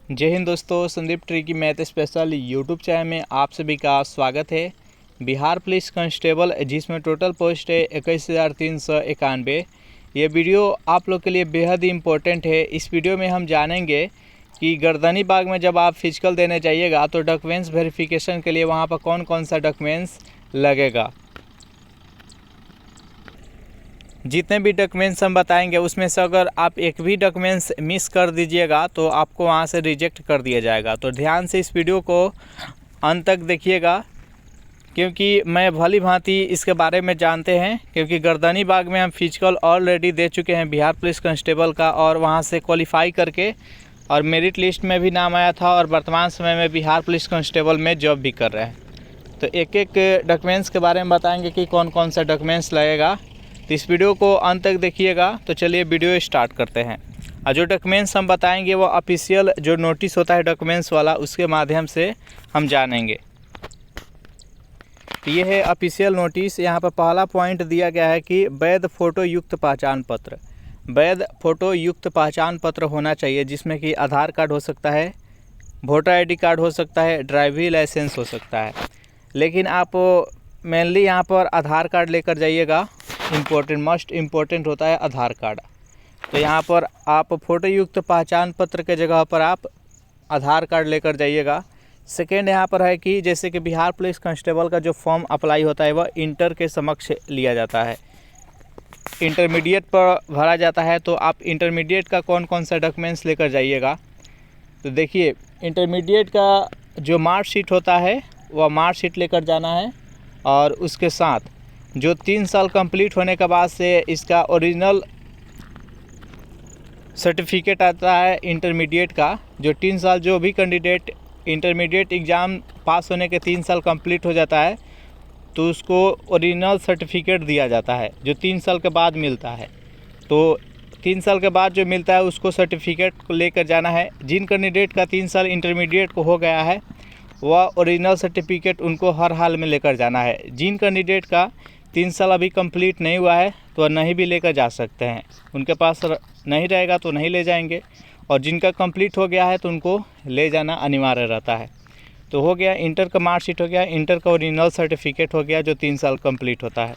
जय हिंद दोस्तों, Sandeep tricky math special YouTube channel में आप सभी का स्वागत है। बिहार पुलिस कांस्टेबल जिसमें टोटल पोस्ट है 21,391। ये वीडियो आप लोग के लिए बेहद ही इम्पोर्टेंट है। इस वीडियो में हम जानेंगे कि गर्दनी बाग में जब आप फिजिकल देने जाइएगा तो डॉक्यूमेंट्स वेरिफिकेशन के लिए वहाँ पर कौन कौन सा डॉक्यूमेंट्स लगेगा। जितने भी डॉक्यूमेंट्स हम बताएंगे उसमें से अगर आप एक भी डॉक्यूमेंट्स मिस कर दीजिएगा तो आपको वहाँ से रिजेक्ट कर दिया जाएगा। तो ध्यान से इस वीडियो को अंत तक देखिएगा, क्योंकि मैं भली भांति इसके बारे में जानते हैं, क्योंकि गर्दनी बाग में हम फिजिकल ऑलरेडी दे चुके हैं बिहार पुलिस कांस्टेबल का, और वहाँ से क्वालिफाई करके और मेरिट लिस्ट में भी नाम आया था, और वर्तमान समय में बिहार पुलिस कांस्टेबल में जॉब भी कर रहे हैं। तो एक एक डॉक्यूमेंट्स के बारे में बताएंगे कि कौन कौन सा डॉक्यूमेंट्स लगेगा। तो इस वीडियो को अंत तक देखिएगा। तो चलिए वीडियो स्टार्ट करते हैं। और जो डॉक्यूमेंट्स हम बताएंगे वो ऑफिशियल जो नोटिस होता है डॉक्यूमेंट्स वाला, उसके माध्यम से हम जानेंगे। तो ये है ऑफिशियल नोटिस। यहाँ पर पहला पॉइंट दिया गया है कि वैध फ़ोटो युक्त पहचान पत्र। वैध फ़ोटो युक्त पहचान पत्र होना चाहिए, जिसमें कि आधार कार्ड हो सकता है, वोटर आईडी कार्ड हो सकता है, ड्राइविंग लाइसेंस हो सकता है। लेकिन आप मेनली यहाँ पर आधार कार्ड लेकर जाइएगा। मस्ट इम्पोर्टेंट होता है आधार कार्ड। तो यहाँ पर आप फ़ोटो युक्त पहचान पत्र के जगह पर आप आधार कार्ड लेकर जाइएगा। सेकेंड यहाँ पर है कि जैसे कि बिहार पुलिस कांस्टेबल का जो फॉर्म अप्लाई होता है वह इंटर के समक्ष लिया जाता है, इंटरमीडिएट पर भरा जाता है। तो आप इंटरमीडिएट का कौन कौन सा डॉक्यूमेंट्स लेकर जाइएगा। तो देखिए, इंटरमीडिएट का जो मार्कशीट होता है वह मार्कशीट लेकर जाना है, और उसके साथ जो 3 साल कंप्लीट होने के बाद से इसका ओरिजिनल सर्टिफिकेट आता है इंटरमीडिएट का। जो 3 साल जो भी कैंडिडेट इंटरमीडिएट एग्ज़ाम पास होने के 3 साल कंप्लीट हो जाता है तो उसको ओरिजिनल सर्टिफिकेट दिया जाता है, जो 3 साल के बाद मिलता है। तो 3 साल के बाद जो मिलता है उसको सर्टिफिकेट को लेकर जाना है। जिन कैंडिडेट का 3 साल इंटरमीडिएट को हो गया है वह ओरिजिनल सर्टिफिकेट उनको हर हाल में लेकर जाना है। जिन कैंडिडेट का 3 साल अभी कंप्लीट नहीं हुआ है तो वह नहीं भी लेकर जा सकते हैं, उनके पास नहीं रहेगा तो नहीं ले जाएंगे। और जिनका कंप्लीट हो गया है तो उनको ले जाना अनिवार्य रहता है। तो हो गया, इंटर का मार्कशीट हो गया, इंटर का ओरिजिनल सर्टिफिकेट हो गया जो 3 साल कंप्लीट होता है।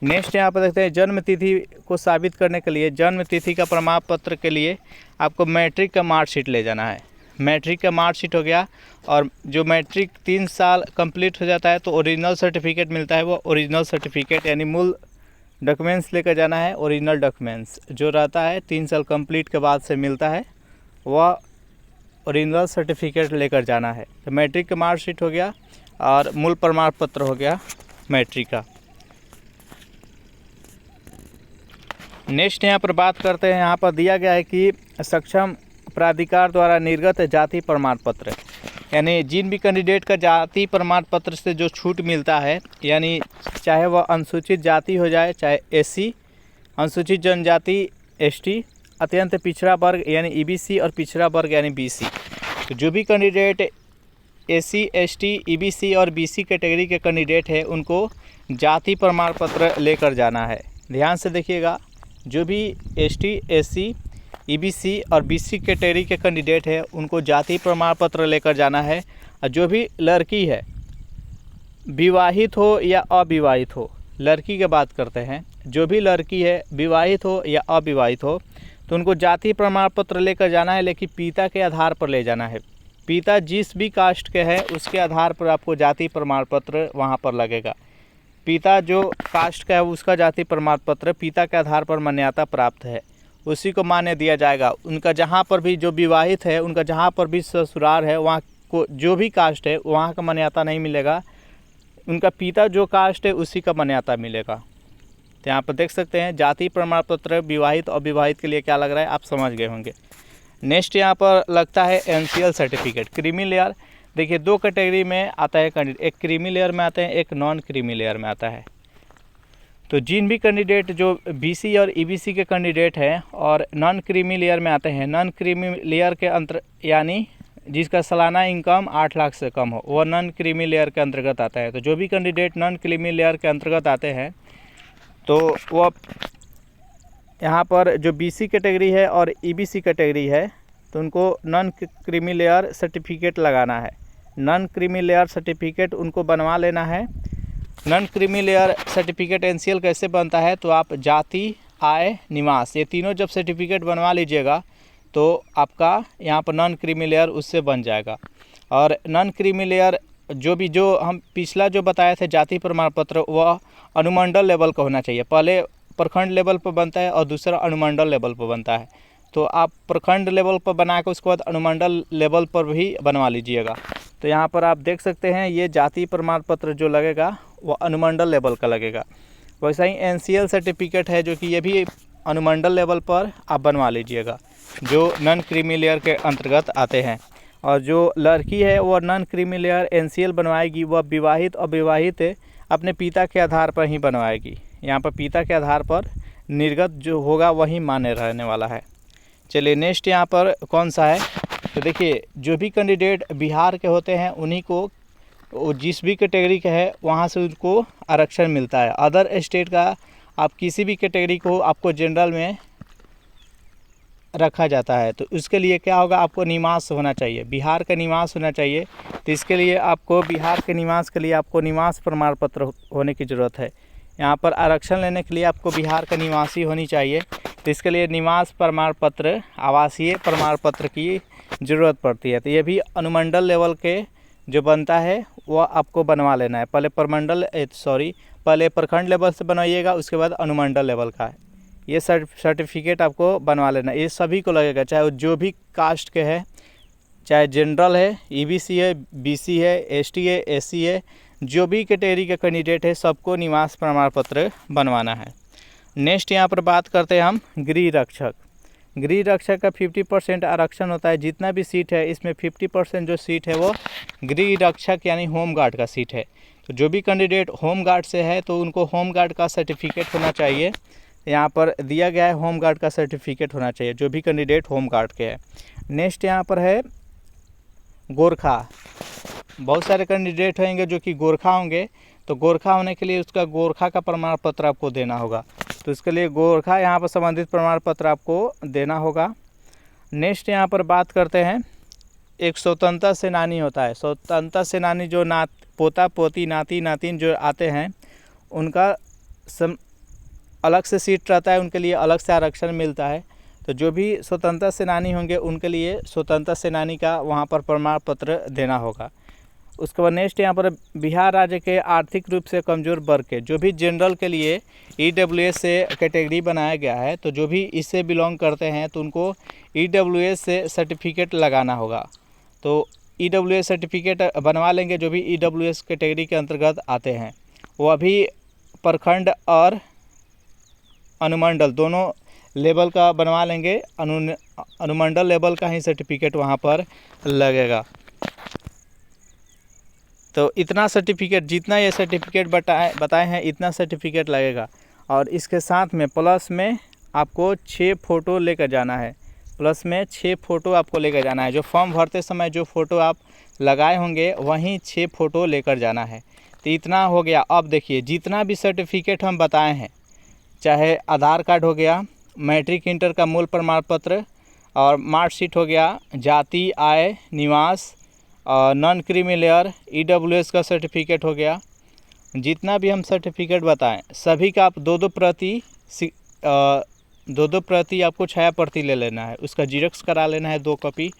नेक्स्ट यहाँ पर देखते हैं, जन्म तिथि को साबित करने के लिए, जन्म तिथि का प्रमाण पत्र के लिए आपको मैट्रिक का मार्कशीट ले जाना है। मैट्रिक का मार्कशीट हो गया, और जो मैट्रिक 3 साल कंप्लीट हो जाता है तो ओरिजिनल सर्टिफिकेट मिलता है, वो ओरिजिनल सर्टिफिकेट यानी मूल डॉक्यूमेंट्स लेकर जाना है। ओरिजिनल डॉक्यूमेंट्स जो रहता है 3 साल कंप्लीट के बाद से मिलता है, वह ओरिजिनल सर्टिफिकेट लेकर जाना है। तो मैट्रिक का मार्कशीट हो गया और मूल प्रमाण पत्र हो गया मैट्रिक का। नेक्स्ट यहाँ पर बात करते हैं, यहाँ पर दिया गया है कि सक्षम प्राधिकार द्वारा निर्गत जाति प्रमाण पत्र, यानी जिन भी कैंडिडेट का जाति प्रमाण पत्र से जो छूट मिलता है, यानी चाहे वह अनुसूचित जाति हो जाए, चाहे एससी, अनुसूचित जनजाति एसटी, अत्यंत पिछड़ा वर्ग यानी ईबीसी, और पिछड़ा वर्ग यानी बीसी। तो जो भी कैंडिडेट एससी, एसटी, ईबीसी और बीसी कैटेगरी के कैंडिडेट है उनको जाति प्रमाण पत्र लेकर जाना है। ध्यान से देखिएगा, जो भी एसटी, एससी, ईबीसी और बीसी कैटेगरी के कैंडिडेट है उनको जाति प्रमाण पत्र लेकर जाना है। और जो भी लड़की है, विवाहित हो या अविवाहित हो, लड़की की बात करते हैं, जो भी लड़की है विवाहित हो या अविवाहित हो तो उनको जाति प्रमाण पत्र लेकर जाना है, लेकिन पिता के आधार पर ले जाना है। पिता जिस भी कास्ट के हैं उसके आधार पर आपको जाति प्रमाण पत्र वहाँ पर लगेगा। पिता जो कास्ट का है उसका जाति प्रमाण पत्र पिता के आधार पर मान्यता प्राप्त है, उसी को मान्य दिया जाएगा। उनका जहाँ पर भी जो विवाहित है, उनका जहाँ पर भी ससुराल है, वहाँ को जो भी कास्ट है वहाँ का मान्यता नहीं मिलेगा, उनका पिता जो कास्ट है उसी का मान्यता मिलेगा। तो यहाँ पर देख सकते हैं जाति प्रमाण पत्र विवाहित और अविवाहित के लिए क्या लग रहा है, आप समझ गए होंगे। नेक्स्ट यहाँ पर लगता है एनसीएल सर्टिफिकेट। क्रीमी लेयर, देखिए 2 कैटेगरी में आता है कैंडिडेट, एक क्रीमी लेयर में आता है, एक नॉन क्रीमी लेयर में आता है। तो जिन भी कैंडिडेट जो बीसी और ईबीसी के कैंडिडेट हैं और नॉन क्रीमी लेयर में आते हैं, नॉन क्रीमी लेयर के अंतर यानी जिसका सालाना इनकम 8 लाख से कम हो, वह नॉन क्रीमी लेयर के अंतर्गत आता है। तो जो भी कैंडिडेट नॉन क्रीमी लेयर के अंतर्गत आते हैं तो वह यहाँ पर जो बीसी कैटेगरी है और ईबीसी कैटेगरी है तो उनको नॉन क्रीमी लेयर सर्टिफिकेट लगाना है। नॉन क्रीमी लेयर सर्टिफिकेट उनको बनवा लेना है। Non creamy layer certificate NCL कैसे बनता है, तो आप जाति, आय, निवास, ये तीनों जब सर्टिफिकेट बनवा लीजिएगा तो आपका यहाँ पर नॉन क्रीमी लेयर उससे बन जाएगा। और नॉन क्रीमी लेयर जो हम पिछला जो बताए थे जाति प्रमाण पत्र, वह अनुमंडल लेवल का होना चाहिए। पहले प्रखंड लेवल पर बनता है और दूसरा अनुमंडल लेवल पर बनता है। तो आप प्रखंड लेवल पर बना के उसके बाद अनुमंडल लेवल पर भी बनवा लीजिएगा। तो यहाँ पर आप देख सकते हैं ये जाति प्रमाण पत्र जो लगेगा वो अनुमंडल लेवल का लगेगा। वैसा ही एनसीएल सर्टिफिकेट है जो कि ये भी अनुमंडल लेवल पर आप बनवा लीजिएगा, जो नॉन क्रीमी लेयर के अंतर्गत आते हैं। और जो लड़की है वह नॉन क्रीमी लेयर एनसीएल बनवाएगी, वह विवाहित और विवाहित अपने पिता के आधार पर ही बनवाएगी। यहाँ पर पिता के आधार पर निर्गत जो होगा वही मान्य रहने वाला है। चलिए नेक्स्ट यहाँ पर कौन सा है, तो देखिए जो भी कैंडिडेट बिहार के होते हैं उन्हीं को जिस भी कैटेगरी के है वहाँ से उनको आरक्षण मिलता है। अदर स्टेट का आप किसी भी कैटेगरी को आपको जनरल में रखा जाता है। तो उसके लिए क्या होगा, आपको निवास होना चाहिए, बिहार का निवास होना चाहिए। तो इसके लिए आपको बिहार के निवास के लिए आपको निवास प्रमाण पत्र होने की ज़रूरत है। यहाँ पर आरक्षण लेने के लिए आपको बिहार का निवासी होनी चाहिए। तो इसके लिए निवास प्रमाण पत्र, आवासीय प्रमाण पत्र की ज़रूरत पड़ती है। तो ये भी अनुमंडल लेवल के जो बनता है वो आपको बनवा लेना है। पहले प्रखंड लेवल से बनवाइएगा, उसके बाद अनुमंडल लेवल का ये सर्टिफिकेट आपको बनवा लेना। ये सभी को लगेगा, चाहे वो जो भी कास्ट के है, चाहे जनरल है, ईबीसी है, बीसी है, एसटी है, एससी है, जो भी कैटेगरी का कैंडिडेट है सबको निवास प्रमाण पत्र बनवाना है। नेक्स्ट यहाँ पर बात करते हैं हम गृह रक्षक। गृह रक्षक का 50% आरक्षण होता है। जितना भी सीट है इसमें 50% जो सीट है वो गृह रक्षक यानी होम गार्ड का सीट है। तो जो भी कैंडिडेट होम गार्ड से है तो उनको होम गार्ड का सर्टिफिकेट होना चाहिए। यहाँ पर दिया गया है होम गार्ड का सर्टिफिकेट होना चाहिए जो भी कैंडिडेट होम गार्ड के है। नेक्स्ट यहाँ पर है गोरखा। बहुत सारे कैंडिडेट होंगे जो कि गोरखा होंगे, तो गोरखा होने के लिए उसका गोरखा का प्रमाण पत्र आपको देना होगा। तो इसके लिए गोरखा यहाँ पर संबंधित प्रमाण पत्र आपको देना होगा। नेक्स्ट यहाँ पर बात करते हैं, एक स्वतंत्रता सेनानी होता है। स्वतंत्रता सेनानी जो पोता पोती नाती नातिन जो आते हैं उनका अलग से सीट रहता है, उनके लिए अलग से आरक्षण मिलता है। तो जो भी स्वतंत्रता सेनानी होंगे उनके लिए स्वतंत्रता सेनानी का वहाँ पर प्रमाण पत्र देना होगा। उसके बाद नेक्स्ट यहाँ पर बिहार राज्य के आर्थिक रूप से कमज़ोर वर्ग के, जो भी जनरल के लिए ईडब्ल्यूएस से कैटेगरी बनाया गया है, तो जो भी इससे बिलोंग करते हैं तो उनको ईडब्ल्यूएस से सर्टिफिकेट लगाना होगा। तो ईडब्ल्यूएस सर्टिफिकेट बनवा लेंगे जो भी ईडब्ल्यूएस कैटेगरी के अंतर्गत आते हैं। वो अभी प्रखंड और अनुमंडल दोनों लेवल का बनवा लेंगे। अनुमंडल लेवल का ही सर्टिफिकेट वहाँ पर लगेगा। तो इतना सर्टिफिकेट, जितना ये सर्टिफिकेट बताए हैं इतना सर्टिफिकेट लगेगा। और इसके साथ में प्लस में आपको 6 फ़ोटो लेकर जाना है। प्लस में 6 फ़ोटो आपको लेकर जाना है। जो फॉर्म भरते समय जो फ़ोटो आप लगाए होंगे वहीं 6 फ़ोटो लेकर जाना है। तो इतना हो गया। अब देखिए जितना भी सर्टिफिकेट हम बताए हैं, चाहे आधार कार्ड हो गया, मैट्रिक इंटर का मूल प्रमाण पत्र और मार्कशीट हो गया, जाति, आय, निवास, नॉन क्रीमी लेयर, ईडब्ल्यूएस का सर्टिफिकेट हो गया, जितना भी हम सर्टिफिकेट बताएं सभी का आप दो दो प्रति आपको छाया प्रति ले लेना है। उसका जीरोक्स करा लेना है 2 कॉपी।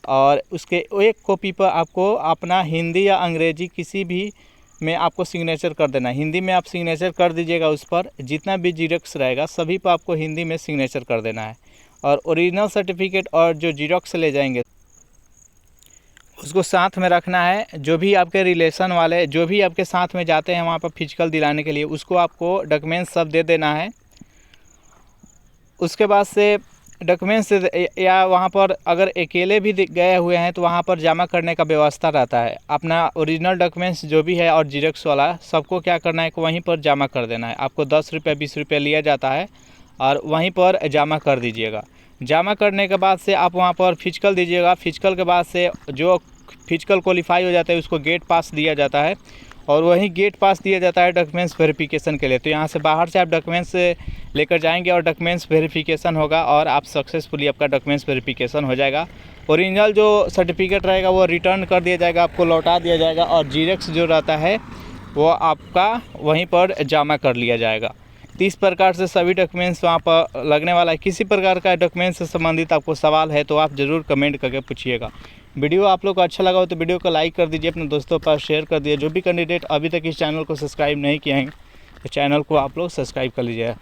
और उसके एक कॉपी पर आपको अपना हिंदी या अंग्रेजी किसी भी में आपको सिग्नेचर कर देना है। हिंदी में आप सिग्नेचर कर दीजिएगा उस पर, जितना भी जीरोक्स रहेगा सभी पर आपको हिंदी में सिग्नेचर कर देना है। और ओरिजिनल सर्टिफिकेट और जो जीरोक्स ले जाएंगे उसको साथ में रखना है। जो भी आपके रिलेशन वाले जो भी आपके साथ में जाते हैं वहाँ पर फिजिकल दिलाने के लिए, उसको आपको डॉक्यूमेंट्स सब दे देना है। उसके बाद से डॉक्यूमेंट्स या वहाँ पर अगर अकेले भी गए हुए हैं तो वहाँ पर जमा करने का व्यवस्था रहता है। अपना ओरिजिनल डॉक्यूमेंट्स जो भी है और जीरोक्स वाला सबको क्या करना है कि वहीं पर जमा कर देना है। आपको 10 रुपये 20 रुपये लिया जाता है और वहीं पर जमा कर दीजिएगा। जमा करने के बाद से आप वहाँ पर फिजिकल दीजिएगा। फिजिकल के बाद से जो फिजिकल क्वालिफाई हो जाता है उसको गेट पास दिया जाता है। और वहीं गेट पास दिया जाता है डॉक्यूमेंट्स वेरिफिकेशन के लिए। तो यहाँ से बाहर से आप डॉक्यूमेंट्स लेकर जाएंगे और डॉक्यूमेंट्स वेरिफिकेशन होगा और आप सक्सेसफुली आपका डॉक्यूमेंट्स वेरिफिकेशन हो जाएगा। ओरिजिनल जो सर्टिफिकेट रहेगा वो रिटर्न कर दिया जाएगा, आपको लौटा दिया जाएगा, और जीरेक्स जो रहता है वो आपका वहीं पर जमा कर लिया जाएगा। तो इस प्रकार से सभी डॉक्यूमेंट्स वहाँ पर लगने वाला है। किसी प्रकार का डॉक्यूमेंट्स से संबंधित आपको सवाल है तो आप ज़रूर कमेंट करके पूछिएगा। वीडियो आप लोग को अच्छा लगा हो तो वीडियो को लाइक कर दीजिए, अपने दोस्तों पर शेयर कर दीजिए। जो भी कैंडिडेट अभी तक इस चैनल को सब्सक्राइब नहीं किए हैं तो चैनल को आप लोग सब्सक्राइब कर लीजिएगा।